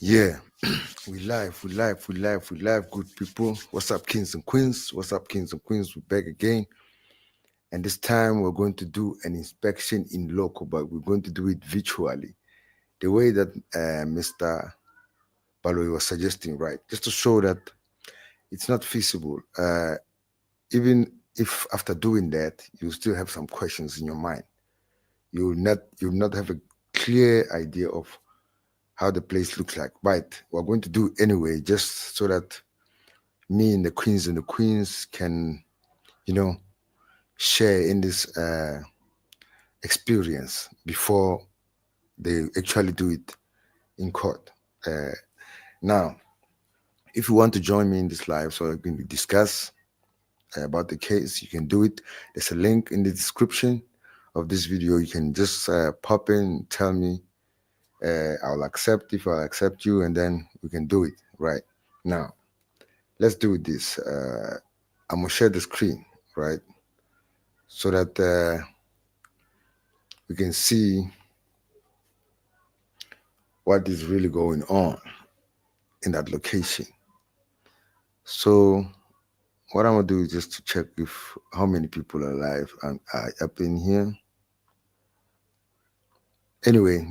Yeah, we live, good people. What's up, kings and queens? What's up, kings and queens? We're back again. And this time we're going to do an inspection in loco, but we're going to do it virtually. The way that Mr. Baloy was suggesting, right? Just to show that it's not feasible. Even if after doing that, you still have some questions in your mind. You'll not have a clear idea of how the place looks like. But we're going to do it anyway, just so that me and the queens can, you know, share in this experience before they actually do it in court. Uh, Now, if you want to join me in this live so I can discuss about the case, you can do it. There's a link in the description of this video. You can just pop in, tell me. I'll accept if I'll accept you, and then we can do it right now. Let's do this. I'm gonna share the screen, right, so that we can see what is really going on in that location. So what I'm gonna do is just to check if how many people are live and are up in here. Anyway,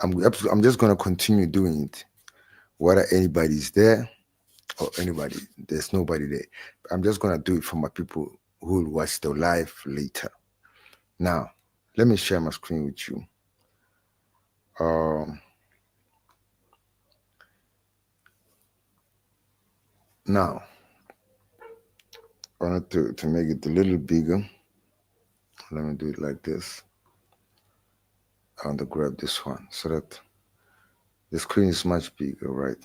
I'm just gonna continue doing it. Whether anybody's there or anybody, there's nobody there. I'm just gonna do it for my people who will watch the live later. Now, let me share my screen with you. Um, Now, I wanted to make it a little bigger. Let me do it like this. I want to grab this one so that the screen is much bigger, right?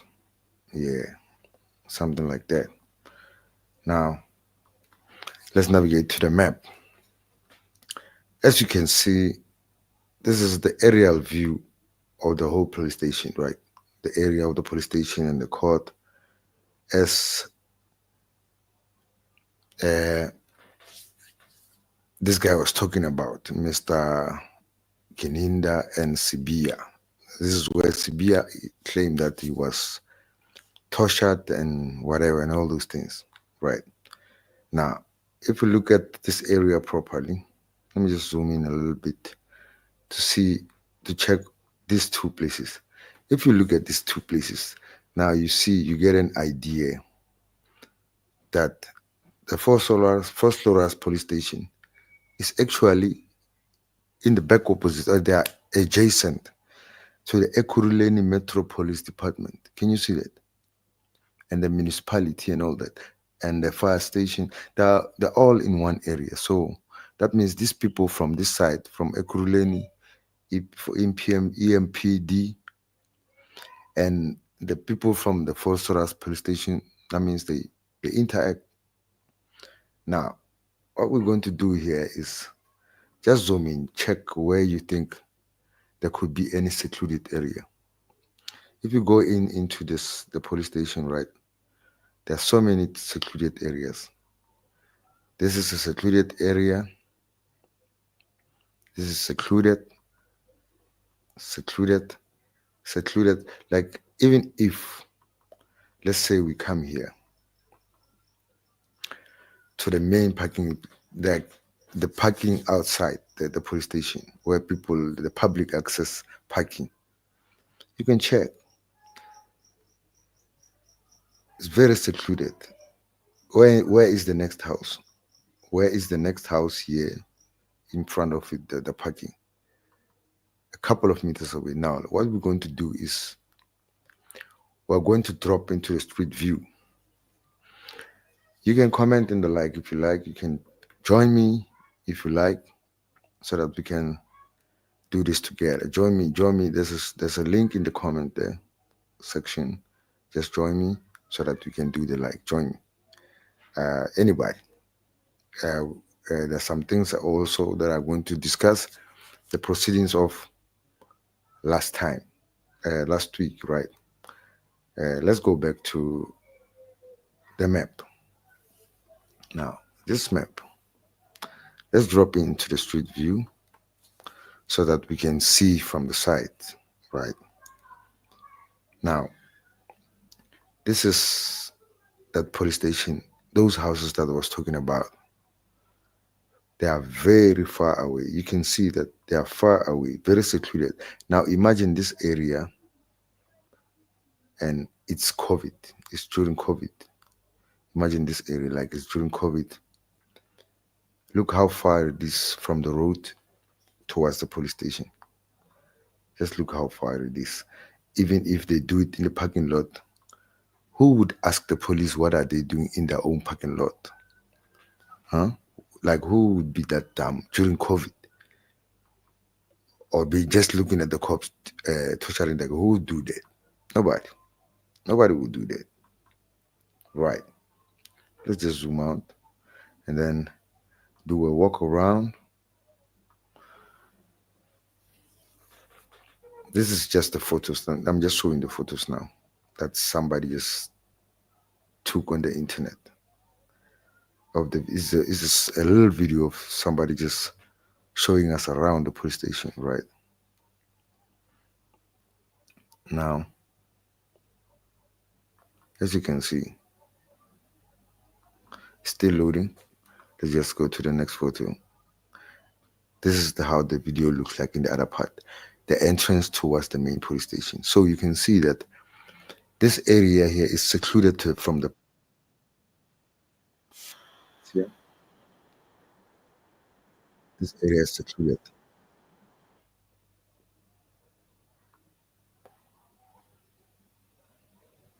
Yeah, something like that. Now, let's navigate to the map. As you can see, this is the aerial view of the whole police station, right? The area of the police station and the court. As uh, this guy was talking about, Mr. Keninda and Sibia. This is where Sibia claimed that he was tortured and whatever and all those things, right? Now, if we look at this area properly, let me just zoom in a little bit to see, to check these two places. If you look at these two places, now you get an idea that the First Loras police station is actually in the back opposite, or they are adjacent to the Ekurhuleni Metro Police Department. Can you see that? And the municipality and all that, and the fire station, they're all in one area. So that means these people from this side, from Ekurhuleni, MPM, EMPD, and the people from the Volsorus police station, that means they interact. Now, what we're going to do here is just zoom in, check where you think there could be any secluded area. If you go into the police station, right, there are so many secluded areas. This is a secluded area. This is secluded, secluded. Like, even if, let's say we come here to the main parking, the parking outside the police station, where the public access parking, you can check. It's very secluded. Where is the next house? Where is the next house here in front of it, the parking? A couple of meters away. Now, what we're going to do is we're going to drop into the street view. You can comment in the like if you like. You can join me if you like, so that we can do this together. Join me. There's a link in the comment there section. Just join me so that we can do the like. Join me. Anybody. There's some things also that I'm going to discuss. The proceedings of last week, right? Let's go back to the map. Now, this map, let's drop into the street view so that we can see from the side, right? Now, this is that police station, those houses that I was talking about. They are very far away. You can see that they are far away, very secluded. Now, imagine this area and it's COVID. It's during COVID. Imagine this area like it's during COVID. Look how far it is from the road towards the police station. Just look how far it is. Even if they do it in the parking lot, who would ask the police what are they doing in their own parking lot? Huh? Like who would be that dumb during COVID? Or be just looking at the cops torturing them? Who would do that? Nobody. Nobody would do that. Right. Let's just zoom out and then do a walk around. This is just the photos. I'm just showing the photos now that somebody just took on the internet. Of the is a little video of somebody just showing us around the police station, right? Now, as you can see, still loading. Let's just go to the next photo. This is how the video looks like in the other part, the entrance towards the main police station. So you can see that this area here is secluded from the. Yeah, this area is secluded.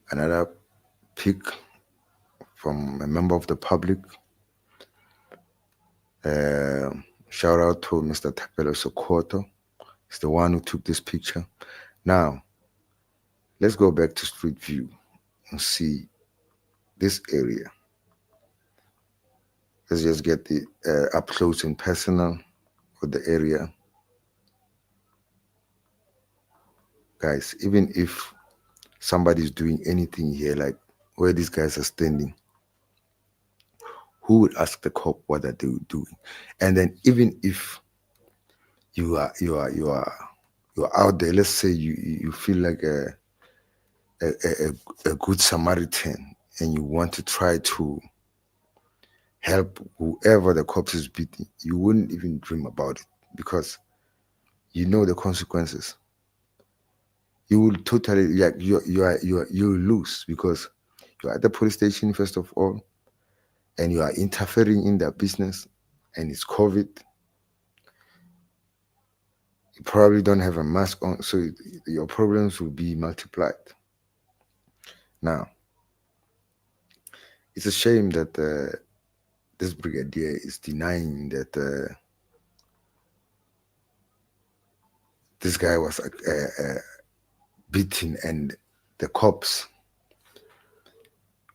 Another pic from a member of the public. Uh, Shout out to Mr. Tapelo Sokoto. He's the one who took this picture. Now, let's go back to Street View and see this area. Let's just get the up close and personal with the area. Guys, even if somebody's doing anything here, like where these guys are standing, who would ask the cop what are they doing? And then even if you're out there, let's say you feel like a good Samaritan and you want to try to help whoever the cops is beating, you wouldn't even dream about it because you know the consequences. You will totally like you lose because you're at the police station first of all, and you are interfering in their business, and it's COVID. You probably don't have a mask on, so your problems will be multiplied. Now, it's a shame that this brigadier is denying that this guy was beaten and the cops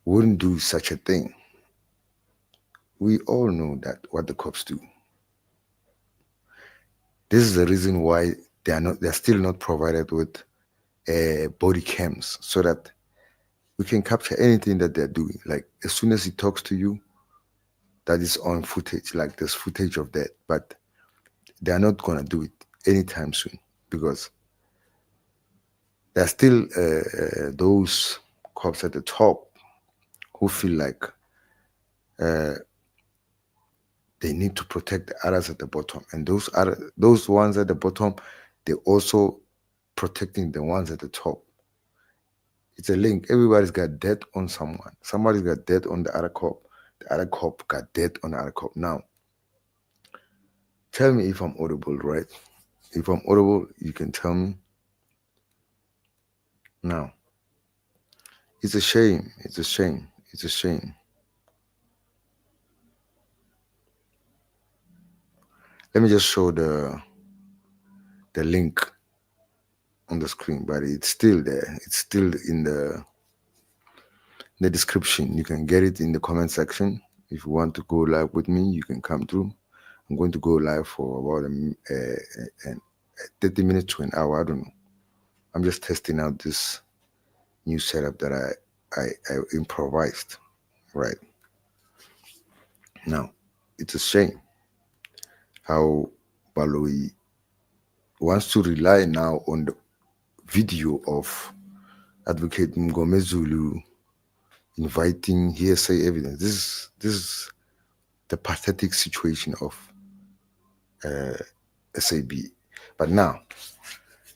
wouldn't do such a thing. We all know that what the cops do. This is the reason why they're still not provided with body cams so that we can capture anything that they're doing. Like as soon as he talks to you, that is on footage, like there's footage of that. But they're not gonna do it anytime soon because there are still those cops at the top who feel like they need to protect the others at the bottom, and those ones at the bottom, they're also protecting the ones at the top. It's a link. Everybody's got debt on someone. Somebody's got debt on the other cop. The other cop got debt on the other cop. Now, tell me if I'm audible, right? If I'm audible, you can tell me. Now, it's a shame. It's a shame. It's a shame. Let me just show the link on the screen, but it's still there. It's still in the description. You can get it in the comment section. If you want to go live with me, you can come through. I'm going to go live for about 30 minutes to an hour. I don't know. I'm just testing out this new setup that I improvised. Right now, it's a shame how Baloyi wants to rely now on the video of Advocate Mgomezulu inviting hearsay evidence. This is the pathetic situation of SAB. But now,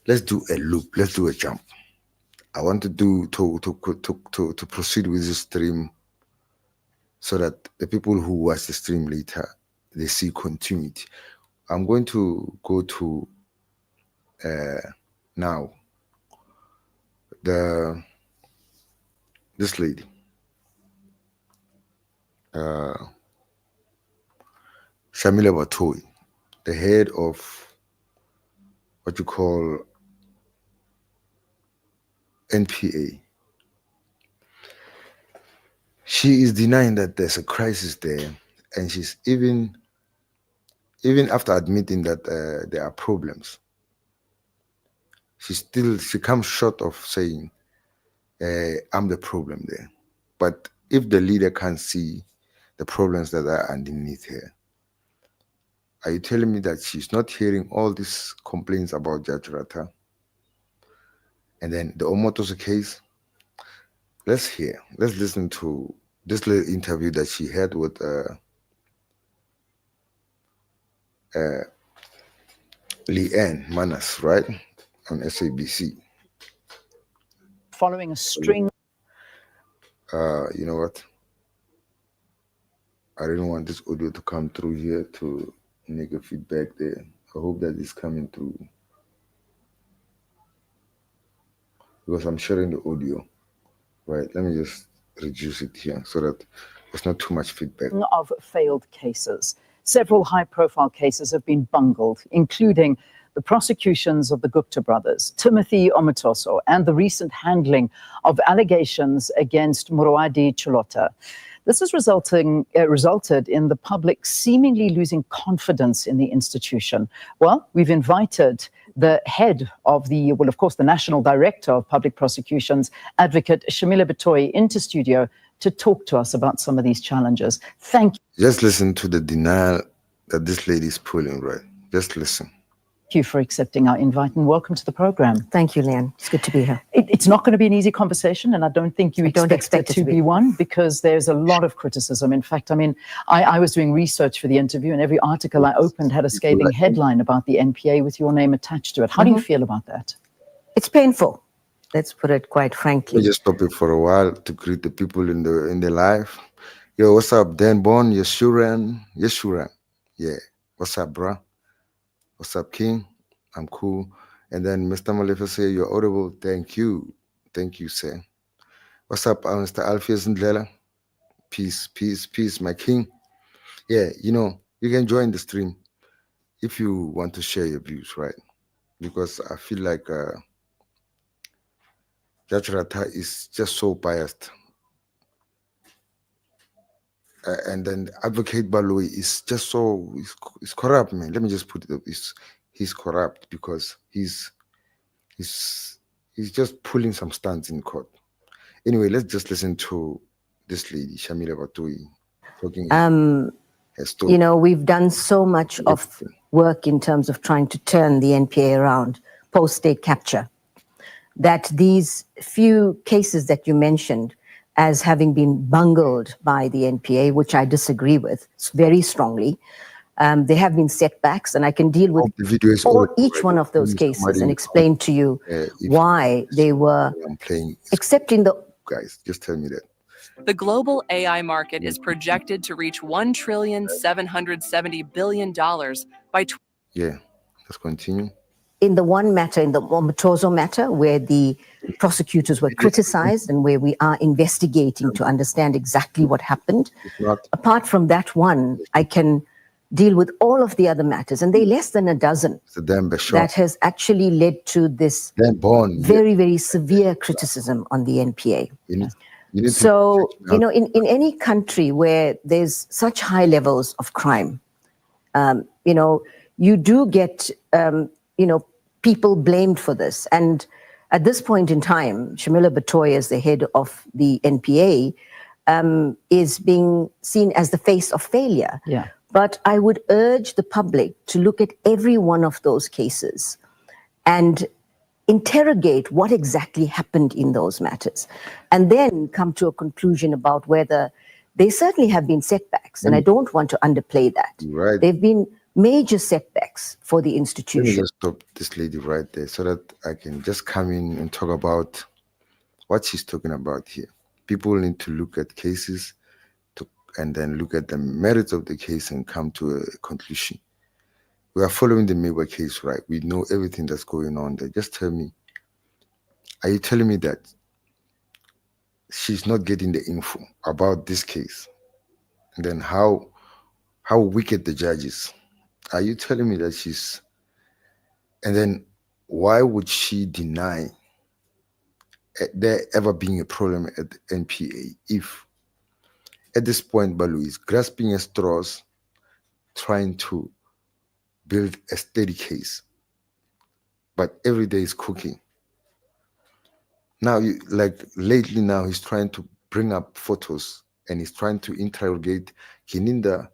let's do a loop. Let's do a jump. I want to proceed with the stream so that the people who watch the stream later, they see continuity. I'm going to go to now this lady, Shamila Batoyi, the head of what you call NPA. She is denying that there's a crisis there, and she's even after admitting that there are problems, she comes short of saying, I'm the problem there. But if the leader can't see the problems that are underneath her, are you telling me that she's not hearing all these complaints about Judge Rata? And then the Omotoso case, let's listen to this little interview that she had with Leanne Manas, right, on SABC. Following a string. You know what? I didn't want this audio to come through here to make a feedback there. I hope that it's coming through, because I'm sharing the audio. Right, let me just reduce it here so that there's not too much feedback. Of failed cases. Several high-profile cases have been bungled, including the prosecutions of the Gupta brothers, Timothy Omotoso, and the recent handling of allegations against Muruadi Chulota. This has resulted in the public seemingly losing confidence in the institution. Well, we've invited the head of of course, the National Director of Public Prosecutions, Advocate Shamila Batoyi, into studio to talk to us about some of these challenges. Thank you. Just listen to the denial that this lady is pulling, right? Just listen. Thank you for accepting our invite and welcome to the program. Thank you, Leanne. It's good to be here. It's not going to be an easy conversation, and I don't think you expect it to be one, because there's a lot of criticism. In fact, I mean, I was doing research for the interview, and every article I opened had a scathing headline about the NPA with your name attached to it. How do you feel about that? It's painful. Let's put it quite frankly. Let me just stop it for a while to greet the people in the live. Yo, what's up, Dan Bon? Yeshuran. Yeah. What's up, bruh? What's up, King? I'm cool. And then Mr. Malefa say, you're audible. Thank you. Thank you, sir. What's up, Mr. Alpheus Ndlela? Peace, peace, peace, my king. Yeah, you know, you can join the stream if you want to share your views, right? Because I feel like Judge Rata is just so biased. And then Advocate Baloyi is just so, he's corrupt, man. Let me just put it up. He's corrupt because he's just pulling some stunts in court. Anyway, let's just listen to this lady, Shamila Batoyi, talking her story. You know, we've done so much of work in terms of trying to turn the NPA around post-state capture, that these few cases that you mentioned as having been bungled by the NPA, which I disagree with very strongly. There have been setbacks, and I can deal with each one of those cases and explain to you why they were accepting the... Guys, just tell me that. The global AI market is projected to reach $1.770 billion by... Yeah, let's continue. In the one matter, in the Omotoso matter, where the prosecutors were criticized and where we are investigating to understand exactly what happened. Apart from that one, I can deal with all of the other matters, and they're less than a dozen that has actually led to this very, very severe criticism on the NPA. So, you know, in any country where there's such high levels of crime, you know, you do get, you know, people blamed for this. And at this point in time, Shamila Batoyi, as the head of the NPA, is being seen as the face of failure. Yeah. But I would urge the public to look at every one of those cases and interrogate what exactly happened in those matters, and then come to a conclusion about whether there certainly have been setbacks, and I don't want to underplay that. Right. There have been major setbacks for the Let me institution. just stop this lady right there so that I can just come in and talk about what she's talking about here. People need to look at cases and then look at the merits of the case and come to a conclusion. We are following the Mayweather case, right? We know everything that's going on there. Just tell me, are you telling me that she's not getting the info about this case? And then how wicked the judge is? Are you telling me that she's, and then why would she deny there ever being a problem at the NPA if at this point Balu is grasping at straws, trying to build a steady case, but every day is cooking. Now, like lately, now he's trying to bring up photos and he's trying to interrogate Kininda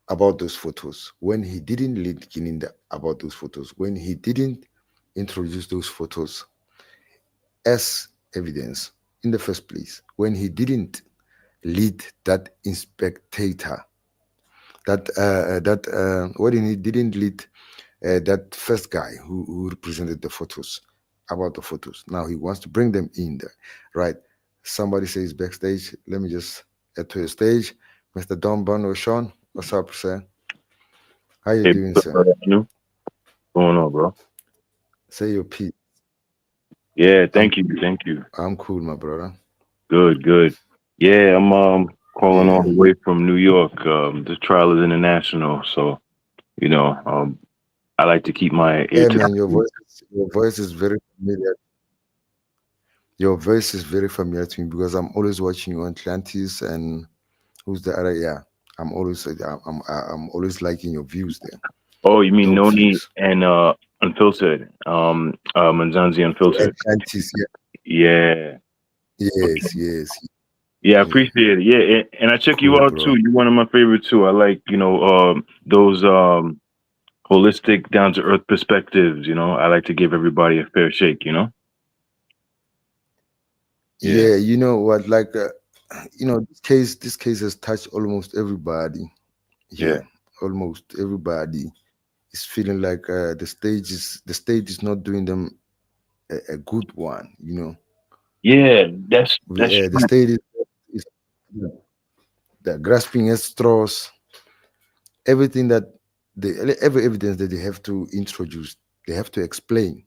about those photos when he didn't lead Kininda about those photos, when he didn't introduce those photos as evidence in the first place, when he didn't lead that inspector, when he didn't lead that first guy who represented the photos about the photos. Now he wants to bring them in there, right? Somebody says backstage. Let me just add to the stage, Mr. Don Bono Sean. What's up, sir? How you Hey, doing, what's sir? going on, bro? Say your piece. Yeah, I'm thank you. I'm cool, my brother. Good. Yeah, I'm calling all Yeah, the way from New York. This trial is international, so I like to keep my ear yeah, to the man. Your voice is very familiar. Your voice is very familiar to me because I'm always watching you on Atlantis and who's the other? Yeah, I'm always liking your views there. Oh, you mean Dope Noni views. and Unfiltered? Manzanzi Unfiltered. Atlantis, yeah. Yeah. Okay. Yes. Yeah, I Yeah. appreciate it. Yeah, and I check you Cool, out bro. too. You're one of my favorites too. I like, those holistic, down to earth perspectives, I like to give everybody a fair shake. Yeah. Yeah, you know what? Like, this case has touched almost everybody Yeah. here. Almost everybody is feeling like the stage is not doing them a good one. Yeah, that's The state is they're grasping at straws. Everything that every evidence that they have to introduce, they have to explain.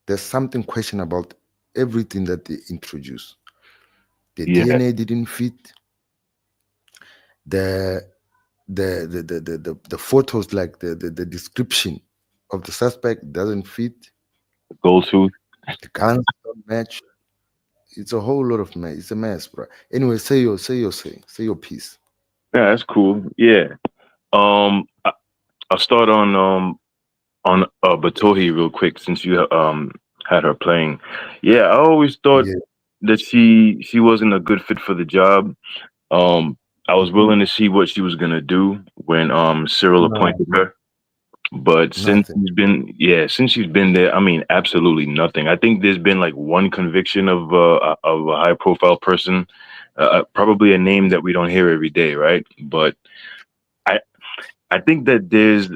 There's something question about everything that they introduce. The yeah, DNA didn't fit. The the photos, like the description of the suspect doesn't fit. gold tooth. The guns don't match. It's a whole lot of mess. It's a mess, bro. Anyway, say your piece. Yeah, that's cool. Yeah. I'll start on Batohi real quick since you had her playing. Yeah, I always thought Yeah. that she wasn't a good fit for the job. Um, I was willing to see what she was gonna do when Cyril No, appointed her. But nothing. since she's been there, I mean, absolutely nothing. I think there's been like one conviction of a high profile person, probably a name that we don't hear every day, right? But I I think that there's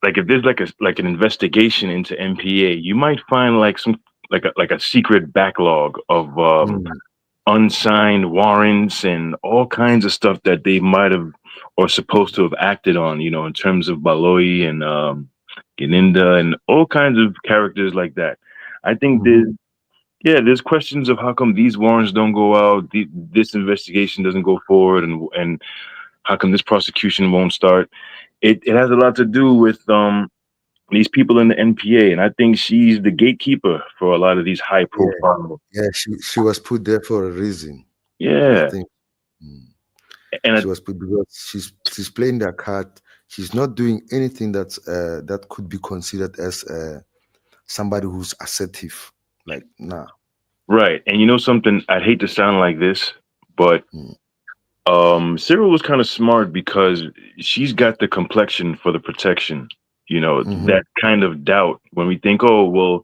like if there's like an investigation into MPA, you might find like some like a secret backlog of Mm, unsigned warrants and all kinds of stuff that they might have or supposed to have acted on, in terms of Baloi and Geninda and all kinds of characters like that. I think mhm. there's questions of how come these warrants don't go out, this investigation doesn't go forward, and how come this prosecution won't start. It has a lot to do with these people in the NPA, and I think she's the gatekeeper for a lot of these high Yeah, profile. yeah. She was put there for a reason. I Yeah, think mm, and she was put because she's playing that card. She's not doing anything that could be considered as somebody who's assertive. Like, nah. right, and you know something? I'd hate to sound like this, but Mm, Cyril was kind of smart because she's got the complexion for the protection. You know, that kind of doubt when we think, oh, well,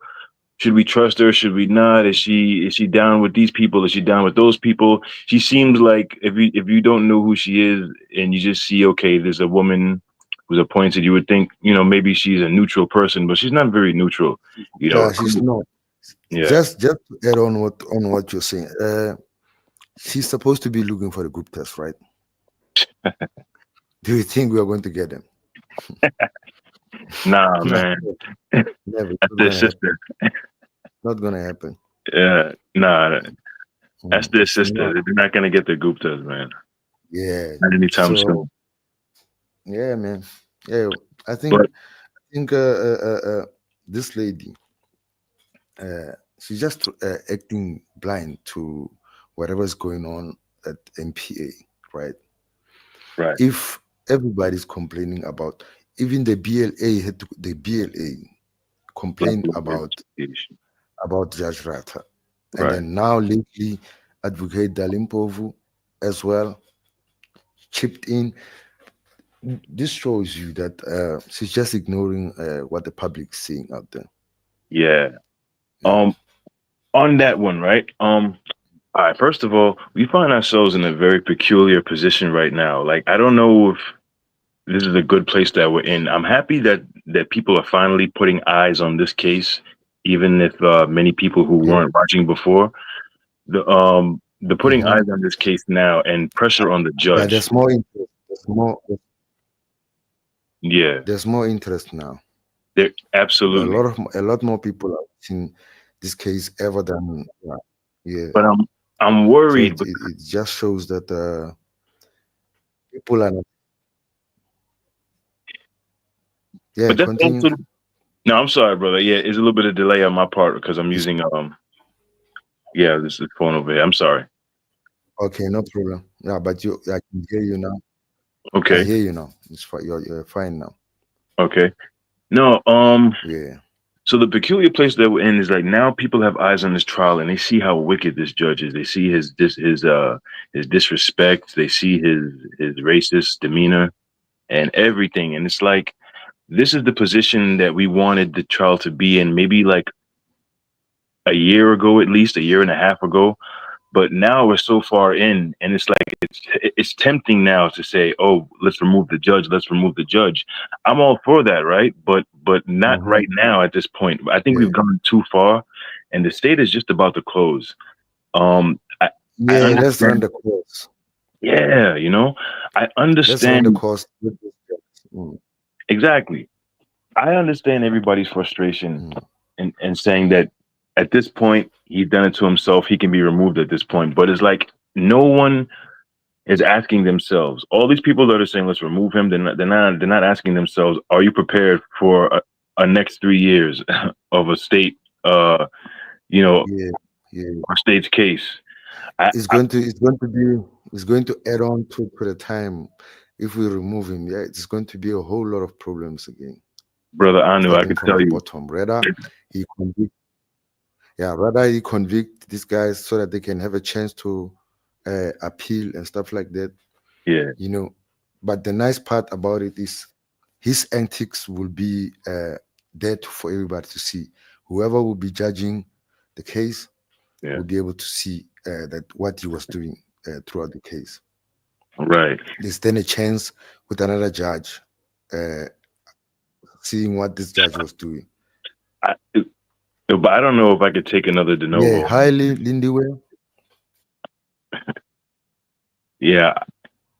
should we trust her? Should we not? Is she down with these people? Is she down with those people? She seems like if you don't know who she is and you just see, okay, there's a woman who's appointed, you would think, you know, maybe she's a neutral person, but she's not very neutral. You know, Yeah, she's not. yeah. Just to add on what you're saying. She's supposed to be looking for the Guptas, right? Do you think we are going to get them? Nah, No, man. never. That's their sister. Not gonna happen. Yeah, nah, that's their It's sister. not. They're not gonna get the Guptas, man. Yeah. Not anytime So soon. yeah, man. Yeah, I But think this lady, she's just acting blind to whatever's going on at MPA, right? right, If everybody's complaining about, even the BLA complained about Judge Rata, and right. then now lately, Advocate Dalimpovu as well chipped in. This shows you that she's just ignoring what the public's saying out there. Yeah. Yeah. On that one, right? All right, first of all, we find ourselves in a very peculiar position right now. Like, I don't know if this is a good place that we're in. I'm happy that people are finally putting eyes on this case, even if many people who Yeah. weren't watching before. The putting eyes on this case now and pressure on the Yeah, judge. there's more interest. Yeah, There's more interest now. there absolutely. A lot more people are watching this case ever than yeah. But I'm So worried. it just shows that people are not. Yeah, But that's continue. also, no, I'm sorry, brother. Yeah, it's a little bit of delay on my part because I'm using yeah, this is phone over here. I'm sorry. Okay, no problem. Yeah, but I can hear you now. Okay. I hear you now. It's fine. You're fine now. Okay. No, Yeah. so the peculiar place that we're in is like now people have eyes on this trial and they see how wicked this judge is. They see his disrespect. They see his racist demeanor and everything. And it's like this is the position that we wanted the trial to be in maybe like a year ago, at least a year and a half ago. But now we're so far in, and it's like it's tempting now to say, "Oh, let's remove the judge. Let's remove the judge." I'm all for that, right? But not right now at this point. I think we've gone too far, and the state is just about to close. I Let's run the course. Yeah, you know, I Let's run the understand course with this judge. exactly. I understand everybody's frustration and saying that at this point he's done it to himself. He can be removed at this point, but it's like no one is asking themselves. All these people that are saying let's remove him, they're not asking themselves, are you prepared for a next 3 years of a state, our state's case? It's going to add on to the time if we remove him. Yeah, it's going to be a whole lot of problems again. Brother Anu, I can tell you. Bottom. Rather he convict these guys so that they can have a chance to appeal and stuff like that. Yeah. You know, but the nice part about it is his antics will be there for everybody to see. Whoever will be judging the case will be able to see that what he was doing throughout the case. Right. There's then a chance with another judge seeing what this judge was doing. But I don't know if I could take another de novo. Yeah, highly Lindywear. Yeah.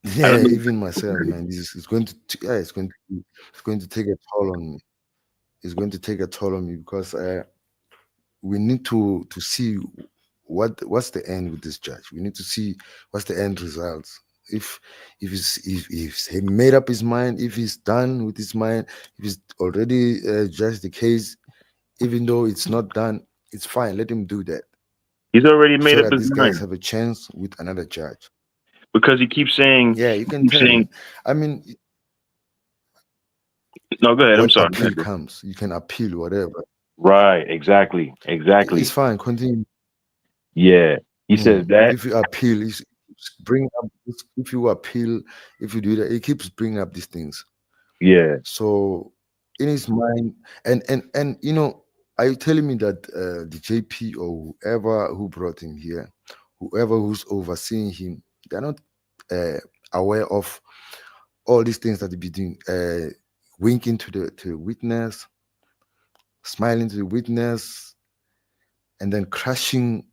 Yeah, even myself, man. It's going to take a toll on me. It's going to take a toll on me because we need to see what's the end with this judge. We need to see what's the end results. If he made up his mind, if he's done with his mind, if he's already judged the case, even though it's not done, it's fine. Let him do that. He's already made so up that his these mind. guys have a chance with another judge. Because he keeps saying, yeah, you can tell him. I mean, no, go ahead. I'm sorry. Appeal comes, you can appeal whatever. Right. Exactly. It's fine. Continue. Yeah, he says that if you appeal, bring up. If you appeal, if you do that, it keeps bringing up these things. Yeah. So in his mind, and you know, are you telling me that the JP or whoever who brought him here, whoever who's overseeing him, they're not uh, aware of all these things that he be doing, winking to the witness, smiling to the witness, and then crashing,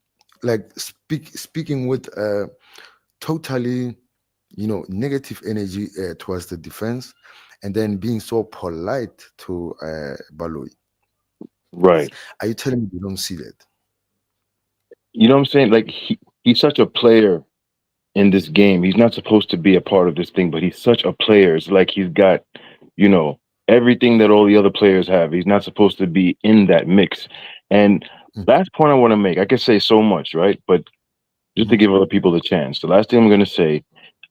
like speaking with totally, you know, negative energy towards the defense, and then being so polite to Baloy. Right. Are you telling me you don't see that? You know what I'm saying? Like he's such a player in this game. He's not supposed to be a part of this thing, but he's such a player. It's like he's got, you know, everything that all the other players have. He's not supposed to be in that mix. And last point I want to make, I could say so much, right? But just to give other people a chance, the last thing I'm going to say,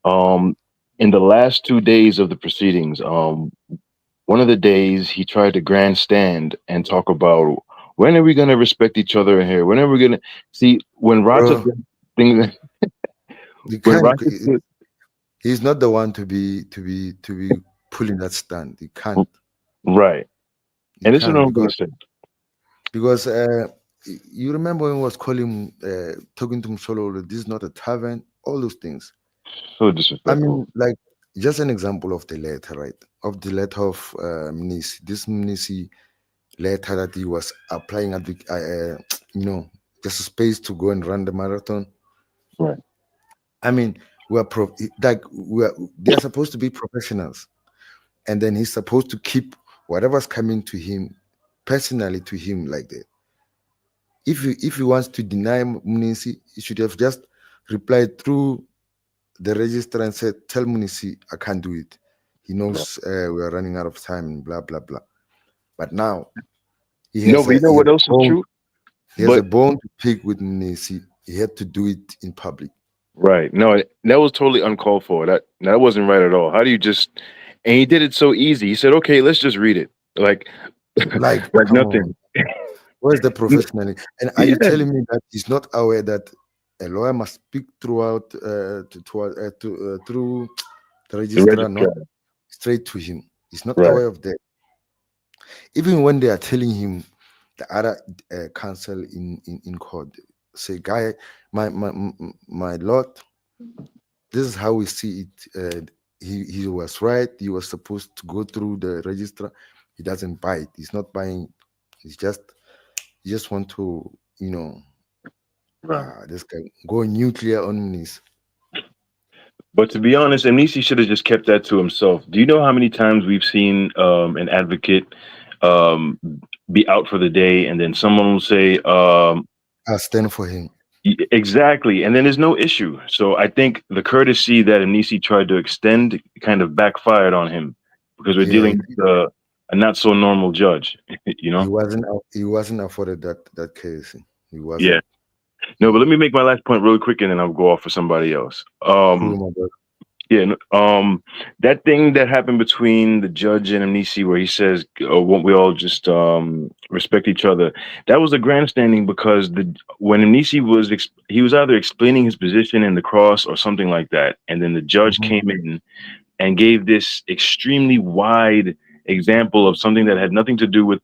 um, in the last 2 days of the proceedings, one of the days he tried to grandstand and talk about when are we going to respect each other in here? When are we going to see when Rata Bro, thing you when can't. Rata He's not the one to be pulling that stand. He can't. right. He And this is what can't I'm going because to say. because you remember when he was calling talking to Msholo, this is not a tavern. All those things. So I disrespectful. mean, like just an example of the letter, right? Of the letter of Mnisi. This Mnisi letter that he was applying at the, you know, just a space to go and run the marathon. Right. I mean, they are supposed to be professionals, and then he's supposed to keep whatever's coming to him personally to him like that. If he wants to deny Munisi, he should have just replied through the register and said, "Tell Munisi I can't do it. He Right. knows we are running out of time and blah blah blah." But now he No, has but a you know he has what a else is bone, true? he has a But bone to pick with Munisi. He had to do it in public. right. No, that was totally uncalled for. That wasn't right at all. How do you just and he did it so easy. He said, "Okay, let's just read it." Like Like, like come on. nothing. Where's the professionalism? And are you Yeah. telling me that he's not aware that a lawyer must speak throughout through the The registrar, not registrar. straight to him? He's not Right. aware of that. Even when they are telling him, the other counsel in court say, "Guy, my lord, this is how we see it. He was right. He was supposed to go through the registrar. He doesn't buy it. He's not buying. He's just he just want to, you know." Right. This guy go nuclear on this. But to be honest, Amnisi should have just kept that to himself. Do you know how many times we've seen an advocate um, be out for the day, and then someone will say, I stand for him. exactly, and then there's no issue. So I think the courtesy that Amnisi tried to extend kind of backfired on him because we're Yeah, dealing with a not so normal judge, you know? he wasn't afforded that case. He Yeah. wasn't. No, but Mm. let me make my last point really quick, and then I'll go off for somebody else. Cool, my brother. Yeah, that thing that happened between the judge and Amnisi, where he says, "Oh, won't we all just respect each other?" That was a grandstanding because when Amnisi he was either explaining his position in the cross or something like that, and then the judge Mhm. came in and gave this extremely wide example of something that had nothing to do with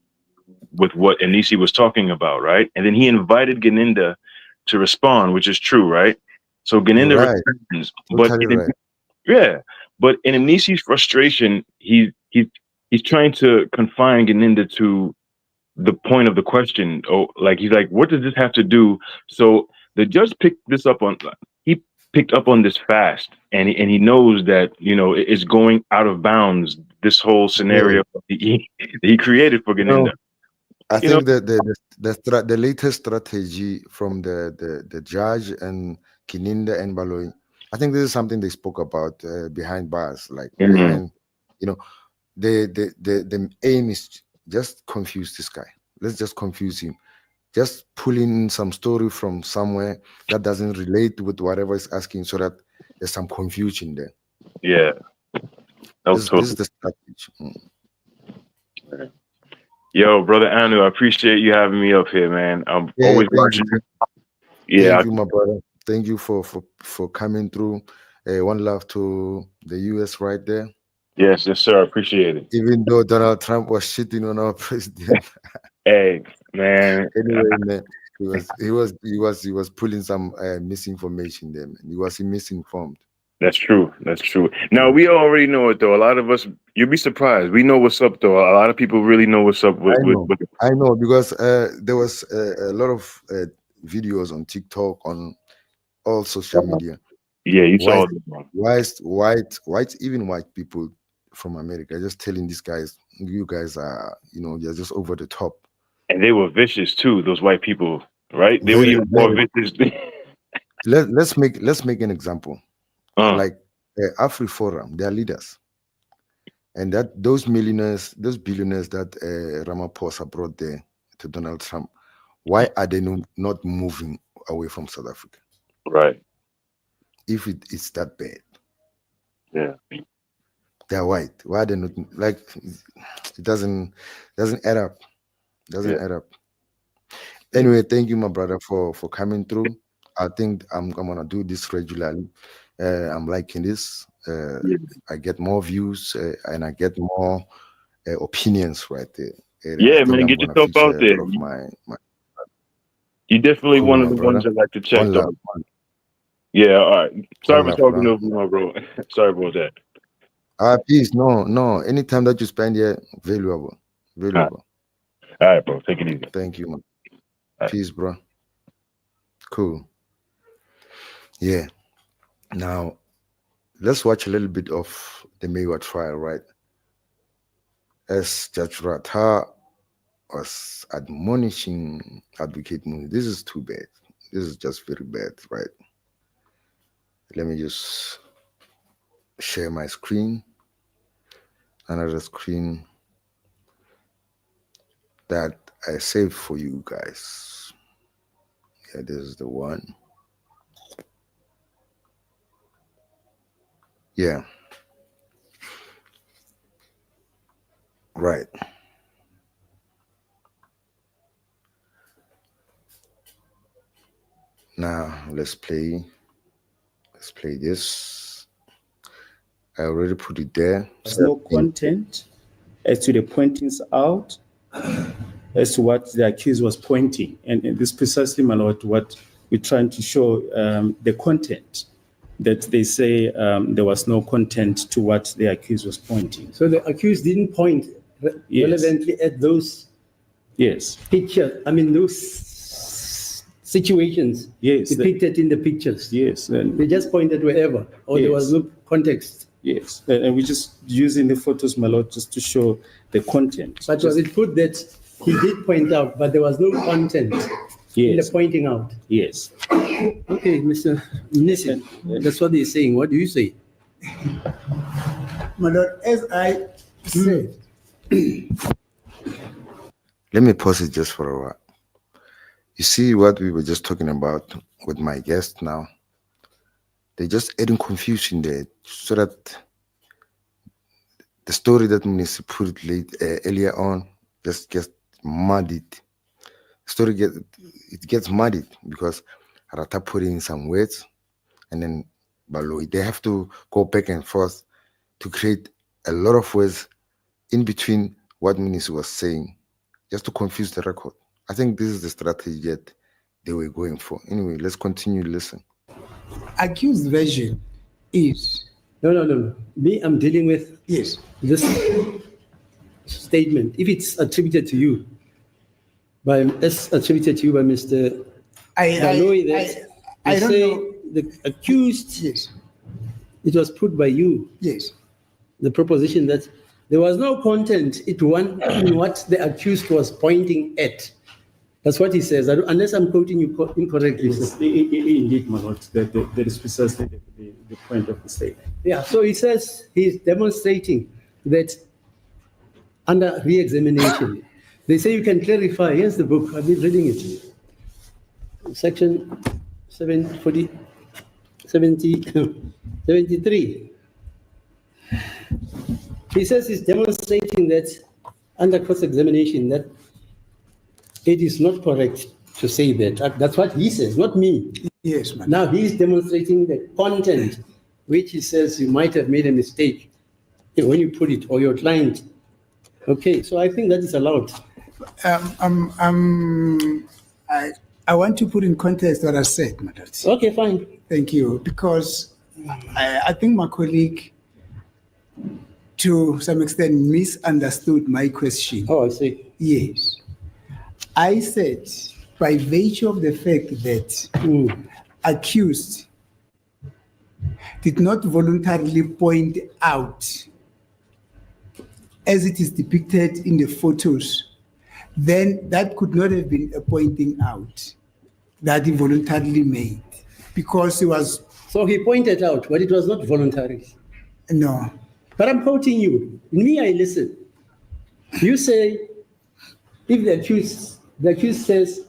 what Amnisi was talking about, right? And then he invited Ganinda to respond, which is true, right? So You're Ganinda right. responds, but Totally right. yeah, but in Amnesi's frustration, he's trying to confine Ganinda to the point of the question. Oh, like he's like, what does this have to do? So the judge he picked up on this fast, and he knows that it's going out of bounds. This whole Yeah. scenario he created for Ganinda. No, I You know, think that the latest strategy from the judge and Kininda and Baloy, I think this is something they spoke about behind bars, like mhm, behind, you know, the aim is just confuse this guy. Let's just confuse him. Just pull in some story from somewhere that doesn't relate with whatever is asking, so that there's some confusion there. yeah, that was This is totally. the strategy. Yo, brother Anu, I appreciate you having me up here, man. I'm Yeah, always watching. thank Yeah, you, my brother. Thank you for coming through. One love to the US right there. Yes, yes, sir. I appreciate it. Even though Donald Trump was shitting on our president. Hey, man. Anyway, man, he was pulling some misinformation there, man. He was misinformed. That's true. That's true. Now we already know it though. A lot of us, you'll be surprised. We know what's up though. A lot of people really know what's up I know because there was a lot of videos on TikTok, on all social media. Yeah, you saw it. White, even white people from America, just telling these guys, you guys are, you're just over the top. And they were vicious too. Those white people, right? They were even more vicious. Let's make an example. Like AfriForum, they are leaders, and that those billionaires that Ramaphosa brought there to Donald Trump, why are they not moving away from South Africa? Right. If it's that bad, yeah, they're white. Why are they not, like? It doesn't add up. Add up. Anyway, thank you, my brother, for coming through. I think I'm gonna do this regularly. I'm liking this. I get more views and I get more opinions right there. Yeah, man, get yourself out there. You definitely one of the ones I like to check though. Yeah, all right. Sorry for talking over my bro. Sorry about that. Please, no. Anytime that you spend here, valuable. All right, bro. Take it easy. Thank you, man. Peace, bro. Cool. Yeah. Now, let's watch a little bit of the Maywa trial, right? As Judge Ratha was admonishing Advocate Moon, this is too bad. This is just very bad, right? Let me just share my screen. Another screen that I saved for you guys. Yeah, this is the one. Yeah. Right. Now let's play this. I already put it there. There's no content as to the pointings out as to what the accused was pointing. And this precisely, my lord, what we're trying to show, the content that they say there was no content to what the accused was pointing. So the accused didn't point relevantly at those pictures, those situations depicted in the pictures. Yes. They just pointed wherever, or there was no context. Yes, and we're just using the photos, my lord, just to show the content. But was it put that he did point out, but there was no content in the pointing out? Yes. Okay, Mr. Nissen, that's what they're saying. What do you say? My lord, as I said. Let me pause it just for a while. You see what we were just talking about with my guest now? They're just adding confusion there so that the story that Minister put earlier on just gets muddied. The story gets muddied because Rata put in some words and then Baloi. They have to go back and forth to create a lot of words in between what Minister was saying, just to confuse the record. I think this is the strategy that they were going for. Anyway, let's continue to listen. Accused version is... No. Me, I'm dealing with this statement. If it's attributed to you by Mr. Baloi, I don't know. The accused, it was put by you. Yes. The proposition that there was no content in what the accused was pointing at. That's what he says, unless I'm quoting you incorrectly. Yes, indeed, my lord. That is precisely the point of the statement. Yeah, so he says he's demonstrating that under re-examination. They say you can clarify. Here's the book. I've been reading it. Section 73. He says he's demonstrating that under cross-examination that it is not correct to say that. That's what he says, not me. Yes, ma'am. Now he's demonstrating the content, which he says you might have made a mistake when you put it, or your client. Okay, so I think that is allowed. I want to put in context what I said, Madam. Okay, fine. Thank you. Because I think my colleague, to some extent, misunderstood my question. Oh, I see. Yes. I said, by virtue of the fact that accused did not voluntarily point out, as it is depicted in the photos, then that could not have been a pointing out that he voluntarily made, because he was... So he pointed out, but it was not voluntary. No. But I'm quoting you. Me, I listen. You say, if the accused says,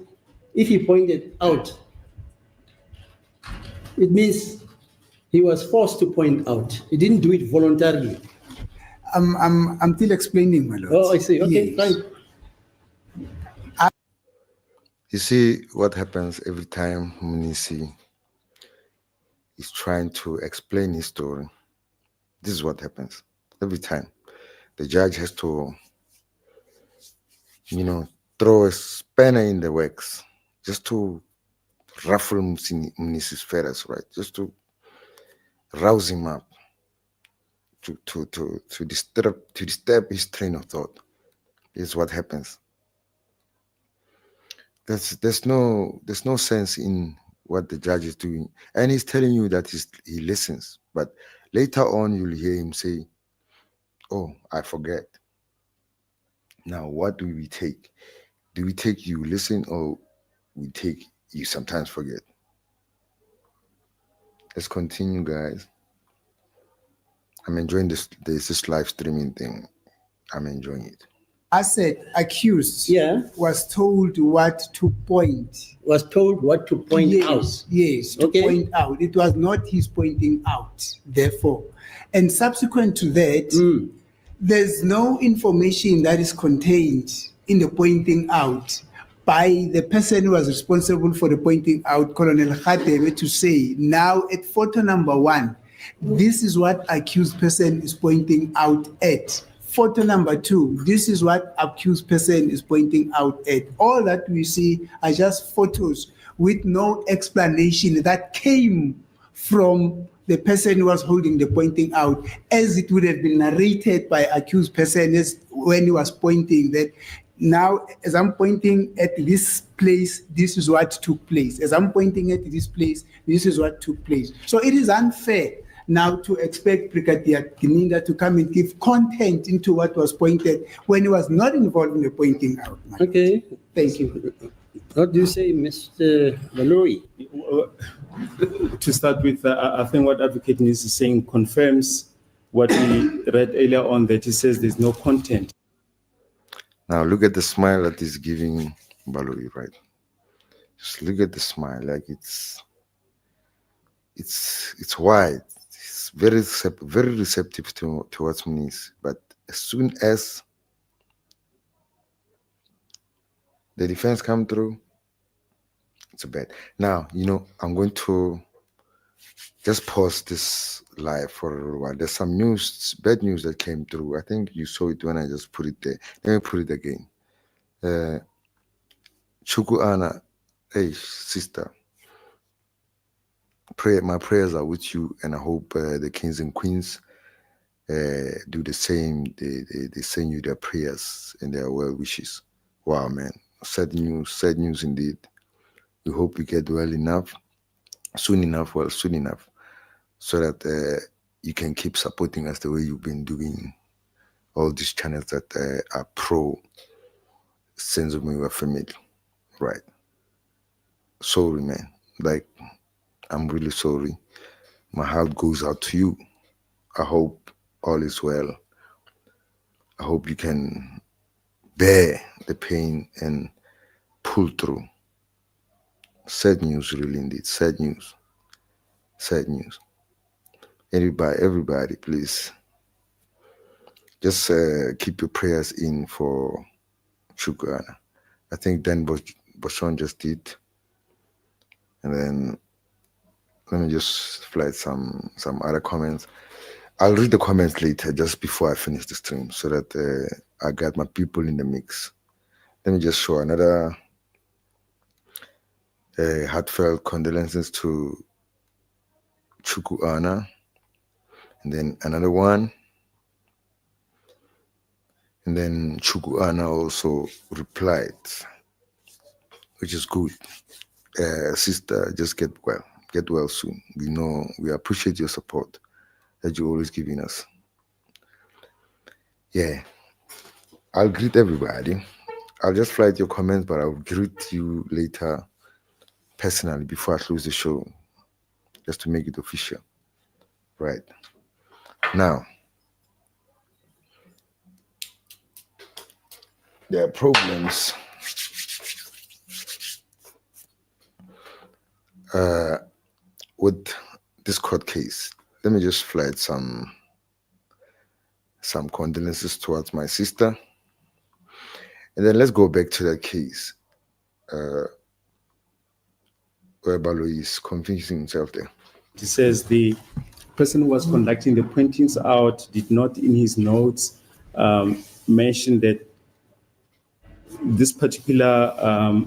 if he pointed out, it means he was forced to point out. He didn't do it voluntarily. I'm still explaining, my lord. Oh, I see. Okay, Yes. fine. You see what happens every time Munisi is trying to explain his story. This is what happens every time. The judge has to, throw a spanner in the works just to ruffle Munisi's feathers, right? Just to rouse him up, to disturb his train of thought. This is what happens. There's no sense in what the judge is doing, and he's telling you that he listens, but later on you'll hear him say, "Oh, I forget." Now, what do we take? Do we take you listen, or we take you sometimes forget? Let's continue, guys. I'm enjoying this live streaming thing. I'm enjoying it. I said accused was told what to point. Was told what to point out. Yes, to point out. It was not his pointing out, therefore. And subsequent to that, there's no information that is contained in the pointing out by the person who was responsible for the pointing out, Colonel Khadebe, to say, now at photo number 1, this is what accused person is pointing out at. Photo number 2, this is what accused person is pointing out at. All that we see are just photos with no explanation that came from the person who was holding the pointing out, as it would have been narrated by accused person when he was pointing that, now, as I'm pointing at this place, this is what took place. As I'm pointing at this place, this is what took place. So it is unfair now to expect Brigadier Kininda to come and give content into what was pointed when he was not involved in the pointing out. Okay. Thank you. What do you say, Mr. Valori? To start with, I think what Advocate Nis is saying confirms what we read earlier on, that he says there's no content. Now look at the smile that he's giving Baloi, right? Just look at the smile, like it's wide. It's very receptive towards Muniz. But as soon as the defense come through, it's a bad. Now, I'm going to just pause this live for a little while. There's some news, bad news that came through. I think you saw it when I just put it there. Let me put it again. Chuku Anna, hey sister, my prayers are with you, and I hope the kings and queens do the same. They send you their prayers and their well wishes. Wow, man, sad news indeed. We hope you get well enough, soon enough, so that you can keep supporting us the way you've been doing all these channels that are pro Senzomiwa family, right? Sorry, man. Like, I'm really sorry. My heart goes out to you. I hope all is well. I hope you can bear the pain and pull through. Sad news, really, indeed. Sad news. Sad news. Everybody, please. Just keep your prayers in for Chukwana. I think Dan Boshon just did. And then let me just flag some other comments. I'll read the comments later, just before I finish the stream, so that I got my people in the mix. Let me just show another heartfelt condolences to Chukwuana, and then another one, and then Chukwuana also replied, which is good. Sister, just get well soon. We appreciate your support that you're always giving us. Yeah, I'll greet everybody. I'll just flight your comments, but I'll greet you later personally before I close the show, just to make it official. Right. Now, there are problems with this court case. Let me just flight some condolences towards my sister. And then let's go back to that case where Balo is confusing himself there. He says the person who was conducting the pointings out did not, in his notes, mention that this particular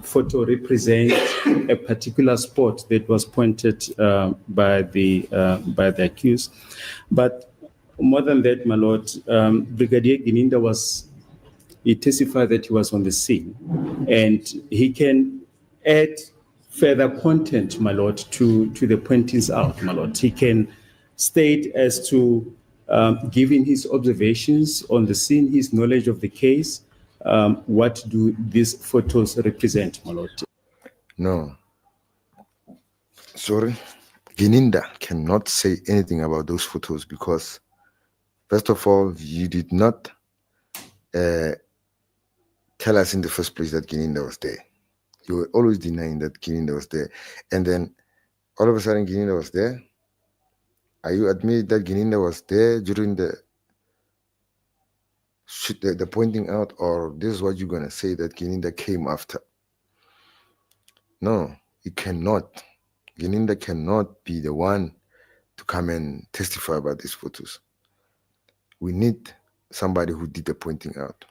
photo represents a particular spot that was pointed by the accused. But more than that, my lord, Brigadier Gininda he testified that he was on the scene, and he can add further content, my lord, to the pointings out, my lord. He can state as to giving his observations on the scene, his knowledge of the case. What do these photos represent, my lord? No. Sorry. Gininda cannot say anything about those photos because, first of all, you did not tell us in the first place that Gininda was there. You were always denying that Gininda was there. And then all of a sudden Gininda was there. Are you admitting that Gininda was there during the pointing out, or this is what you're going to say, that Gininda came after? No, it cannot. Gininda cannot be the one to come and testify about these photos. We need somebody who did the pointing out.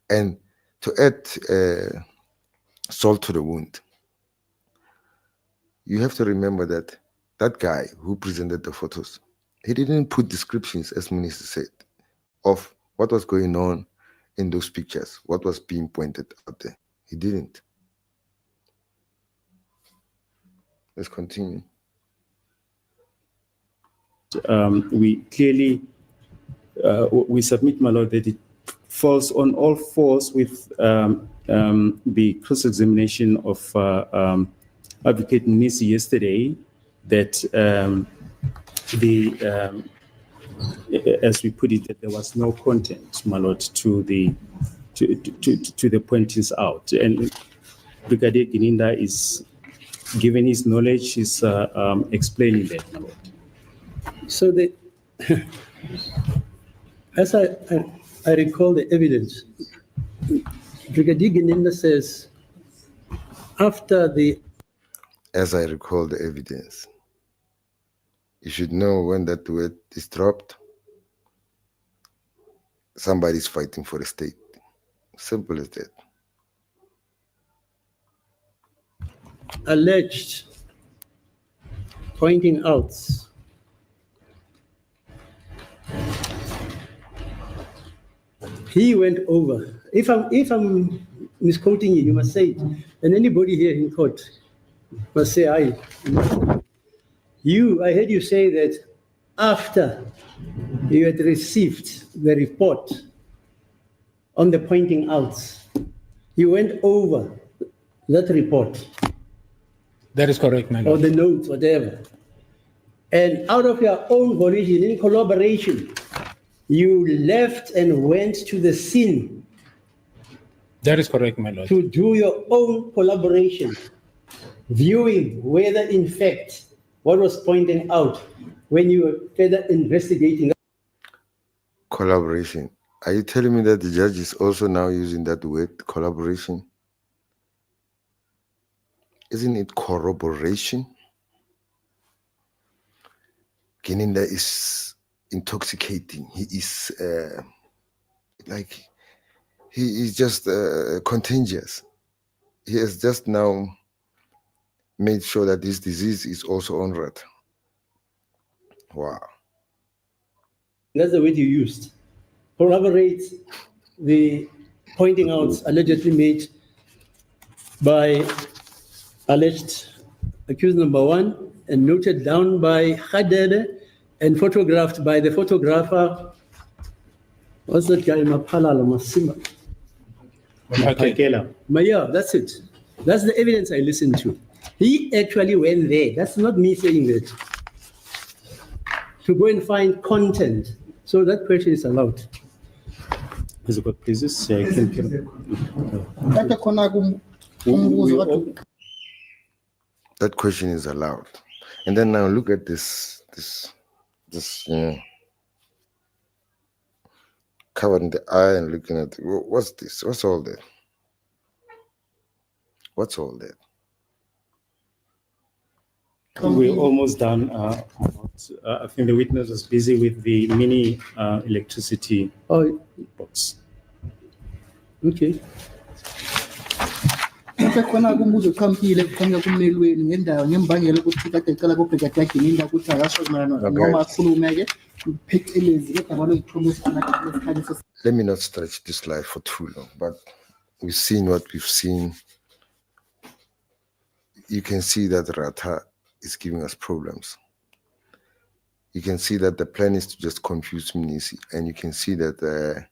And to add salt to the wound, you have to remember that that guy who presented the photos, he didn't put descriptions, as Minister said, of what was going on in those pictures, what was being pointed out there. He didn't. Let's continue. We clearly, we submit, my lord, that it falls on all fours with the cross-examination of Advocate Nisi yesterday, that as we put it, that there was no content, my lord, to the pointings out. And Brigadier Gininda is, given his knowledge, he's explaining that, my lord. So as I recall the evidence, Brigadier Gininda says, as I recall the evidence, you should know when that word is dropped, somebody's fighting for the state. Simple as that. Alleged pointing out he went over. If I'm misquoting you, you must say it. And anybody here in court must say I heard you say that after you had received the report on the pointing outs, you went over that report. That is correct, my lord. Or the notes, whatever. And out of your own volition, in collaboration, you left and went to the scene. That is correct, my lord. To do your own collaboration, viewing whether in fact what was pointing out when you were further investigating. Collaboration. Are you telling me that the judge is also now using that word, collaboration? Isn't it corroboration? Gininda is intoxicating. He is like he is just contagious. He has just now made sure that this disease is also honored. Wow. That's the word you used. Corroborates the pointing outs allegedly made by alleged accused number one and noted down by Khadele and photographed by the photographer. What's that guy? Mapalala Masima. Okay. Yeah, that's it. That's the evidence I listened to. He actually went there. That's not me saying that. To go and find content. So that question is allowed. That question is allowed. And then now look at this, covered in the eye and looking at what's this? What's all that? What's all that? We're almost done. I think the witness was busy with the mini electricity box. Okay. Khona kumbuzo uchampile kukhanya kummeli wenu ngendawo ngembangela ukuthi kade ecela kubheka kaGininda ukuthi akasozimana noma akhulume ke phecelezi igama lokupromote amakhaya. Let me not stretch this life for too long, but we've seen what we've seen. You can see that Rata is giving us problems. You can see that the plan is to just confuse Munisi, and you can see that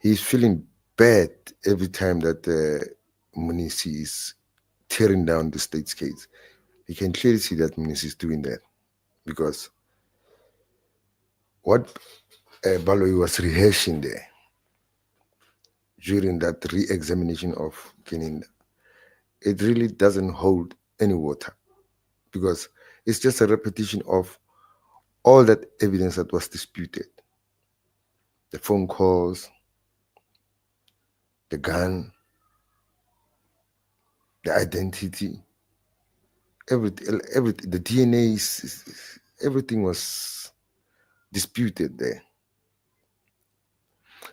he's feeling bad every time that Munisi is tearing down the state's case. You can clearly see that Munisi is doing that because what Baloyi was rehashing there during that re-examination of Gininda, it really doesn't hold any water because it's just a repetition of all that evidence that was disputed. The phone calls, the gun, the identity, everything, the DNA, everything was disputed there.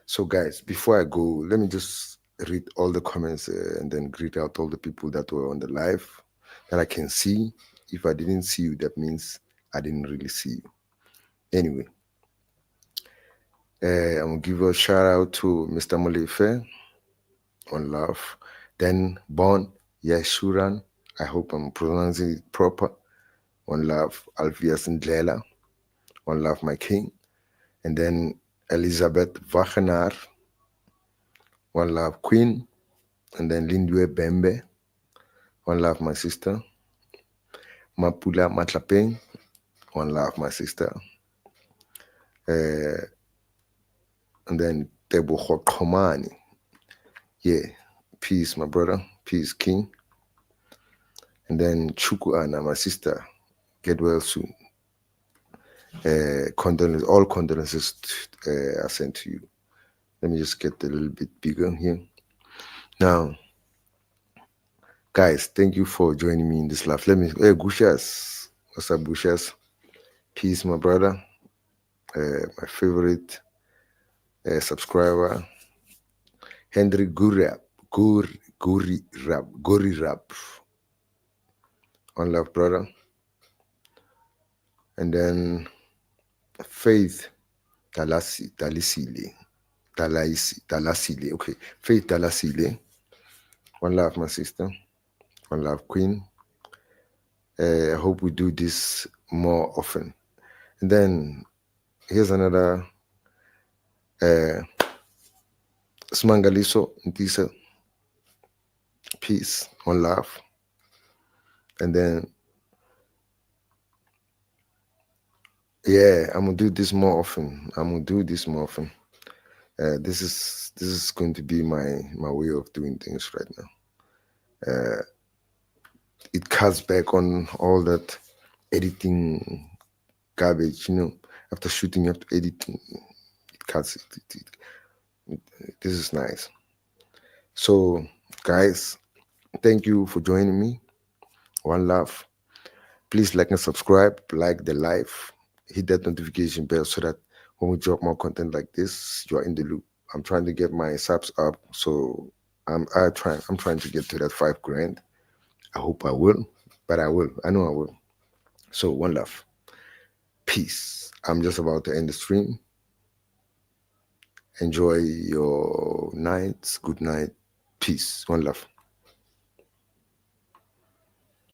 So guys, before I go, let me just read all the comments and then greet out all the people that were on the live that I can see. If I didn't see you, that means I didn't really see you. Anyway, I'm going to give a shout out to Mr. Molefe on love. Then Bon Yashuran, I hope I'm pronouncing it proper. One love, Alfias Ndlela. One love, my king. And then Elizabeth Wagenaar. One love, Queen. And then Lindwe Bembe. One love, my sister. Mapula Matlapeng. One love, my sister. And then Tebo Khomani. Yeah, peace, my brother. Peace, king. And then Chuku Anna, my sister. Get well soon. Condolences, all condolences are sent to you. Let me just get a little bit bigger here. Now, guys, thank you for joining me in this live. Let me, Gushas. What's up, Gushas? Peace, my brother. My favorite subscriber, Henry Gurab. Gori Rap. One love, brother. And then Faith Dalasile. Okay. Faith Dalasile. One love, my sister. One love, Queen. I hope we do this more often. And then here's another Smangaliso Ntisa. Peace. One love. And then yeah, I'm gonna do this more often. This is going to be my way of doing things right now. It cuts back on all that editing garbage, after shooting you have to edit. It cuts it. This is nice. So guys, thank you for joining me. One love. Please like and subscribe, like the live, hit that notification bell so that when we drop more content like this, you are in the loop. I'm trying to get my subs up, so I'm trying to get to that 5 grand. I hope I will, but I will. I know I will. So one love. Peace. I'm just about to end the stream. Enjoy your nights. Good night. Peace. One love.